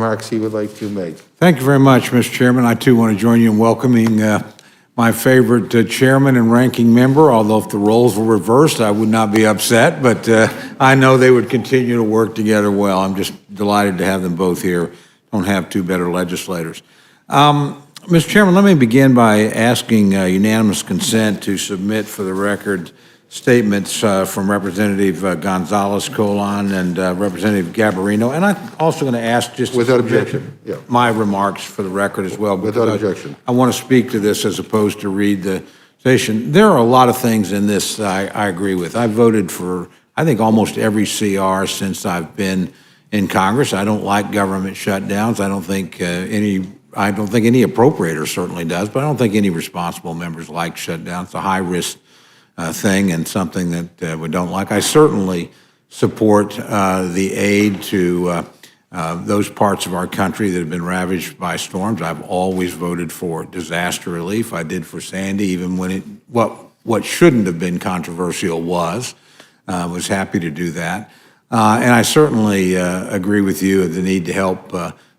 remarks he would like to make. Thank you very much, Mr. Chairman. I, too, want to join you in welcoming my favorite chairman and ranking member, although if the roles were reversed, I would not be upset, but I know they would continue to work together well. I'm just delighted to have them both here. Don't have two better legislators. Mr. Chairman, let me begin by asking unanimous consent to submit for the record statements from Representative Gonzalez-Colon and Representative Gabarino. And I'm also going to ask just without objection, yeah, my remarks for the record as well. Without objection. I want to speak to this as opposed to read the station. There are a lot of things in this I agree with. I voted for, I think, almost every CR since I've been in Congress. I don't like government shutdowns. I don't think any appropriator certainly does, but I don't think any responsible members like shutdowns. It's a high-risk thing and something that we don't like. I certainly support the aid to those parts of our country that have been ravaged by storms. I've always voted for disaster relief. I did for Sandy, even when what shouldn't have been controversial was happy to do that. And I certainly agree with you of the need to help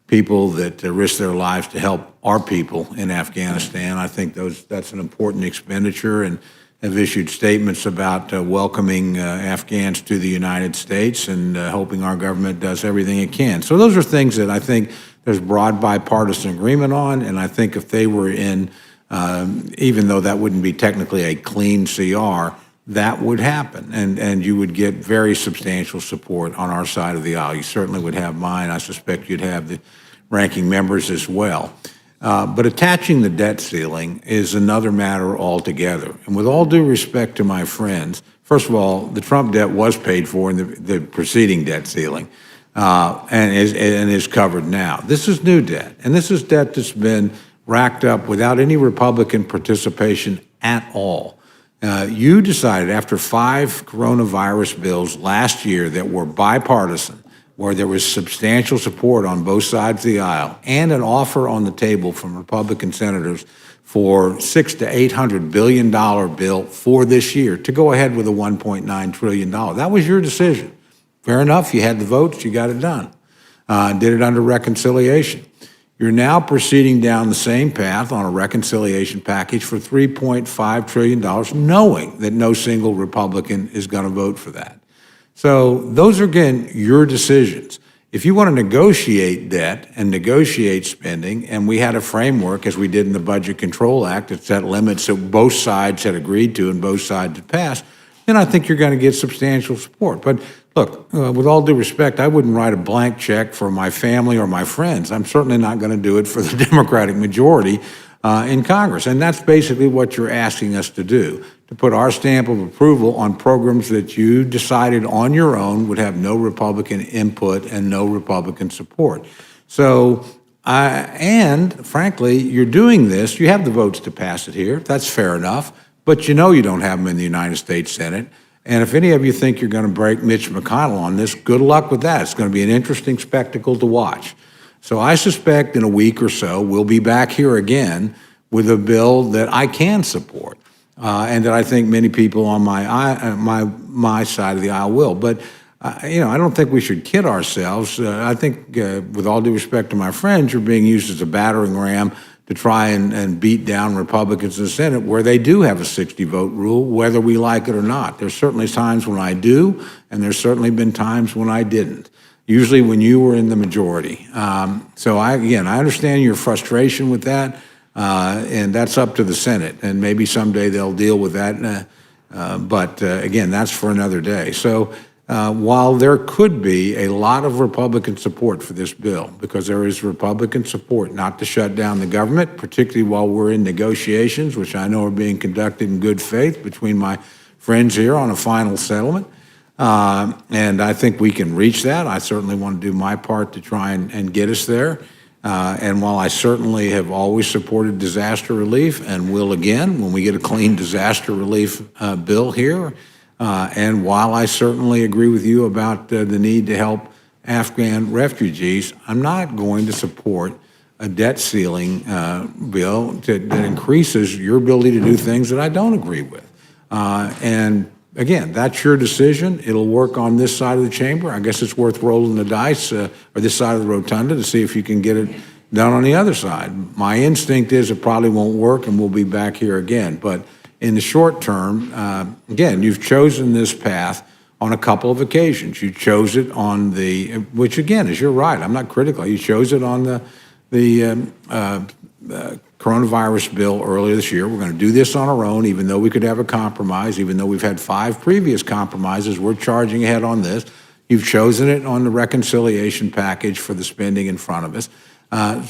people that risk their lives to help our people in Afghanistan. I think that's an important expenditure, and have issued statements about welcoming Afghans to the United States and hoping our government does everything it can. So those are things that I think there's broad bipartisan agreement on, and I think if they were in, even though that wouldn't be technically a clean CR, that would happen, and you would get very substantial support on our side of the aisle. You certainly would have mine. I suspect you'd have the ranking members as well. But attaching the debt ceiling is another matter altogether. And with all due respect to my friends, first of all, the Trump debt was paid for in the preceding debt ceiling and is covered now. This is new debt, and this is debt that's been racked up without any Republican participation at all. You decided after 5 coronavirus bills last year that were bipartisan, where there was substantial support on both sides of the aisle, and an offer on the table from Republican senators for $600 to $800 billion bill for this year to go ahead with a $1.9 trillion. That was your decision. Fair enough. You had the votes. You got it done. Did it under reconciliation. You're now proceeding down the same path on a reconciliation package for $3.5 trillion, knowing that no single Republican is going to vote for that. So those are, again, your decisions. If you want to negotiate debt and negotiate spending, and we had a framework, as we did in the Budget Control Act, that set limits that both sides had agreed to and both sides had passed, then I think you're going to get substantial support. But look, with all due respect, I wouldn't write a blank check for my family or my friends. I'm certainly not going to do it for the Democratic majority in Congress. And that's basically what you're asking us to do, to put our stamp of approval on programs that you decided on your own would have no Republican input and no Republican support. So, and frankly, you're doing this, you have the votes to pass it here, that's fair enough, but you know you don't have them in the United States Senate. And if any of you think you're going to break Mitch McConnell on this, good luck with that. It's going to be an interesting spectacle to watch. So I suspect in a week or so, we'll be back here again with a bill that I can support and that I think many people on my side of the aisle will. But, I don't think we should kid ourselves. I think, with all due respect to my friends, you're being used as a battering ram to try and beat down Republicans in the Senate, where they do have a 60-vote rule, whether we like it or not. There's certainly times when I do, and there's certainly been times when I didn't, usually when you were in the majority. So I understand your frustration with that, and that's up to the Senate, and maybe someday they'll deal with that. But again, that's for another day. So while there could be a lot of Republican support for this bill, because there is Republican support not to shut down the government, particularly while we're in negotiations, which I know are being conducted in good faith between my friends here on a final settlement, and I think we can reach that. I certainly want to do my part to try and get us there. And while I certainly have always supported disaster relief and will again when we get a clean disaster relief bill here, and while I certainly agree with you about the need to help Afghan refugees, I'm not going to support a debt ceiling bill that increases your ability to do things that I don't agree with. And again, that's your decision. It'll work on this side of the chamber. I guess it's worth rolling the dice, or this side of the rotunda, to see if you can get it done on the other side. My instinct is it probably won't work, and we'll be back here again. But in the short term, again, you've chosen this path on a couple of occasions. You chose it on which again is you're right. I'm not critical. You chose it on the coronavirus bill earlier this year. We're going to do this on our own, even though we could have a compromise, even though we've had 5 previous compromises. We're charging ahead on this. You've chosen it on the reconciliation package for the spending in front of us.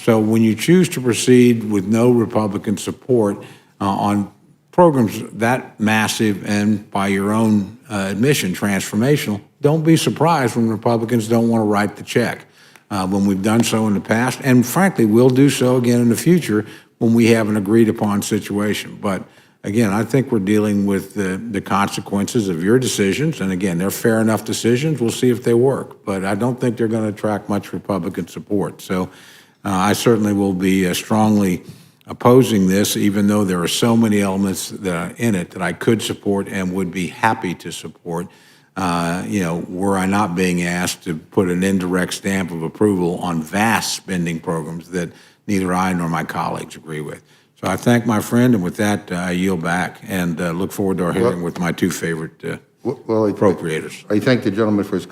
So when you choose to proceed with no Republican support on programs that massive and, by your own admission, transformational, don't be surprised when Republicans don't want to write the check. When we've done so in the past, and frankly, we'll do so again in the future when we have an agreed-upon situation. But again, I think we're dealing with the consequences of your decisions, and again, they're fair enough decisions. We'll see if they work, but I don't think they're going to attract much Republican support. So I certainly will be strongly opposing this, even though there are so many elements that are in it that I could support and would be happy to support. Were I not being asked to put an indirect stamp of approval on vast spending programs that neither I nor my colleagues agree with. So I thank my friend, and with that, I yield back and look forward to our hearing with my 2 favorite appropriators. I thank the gentleman for his comments.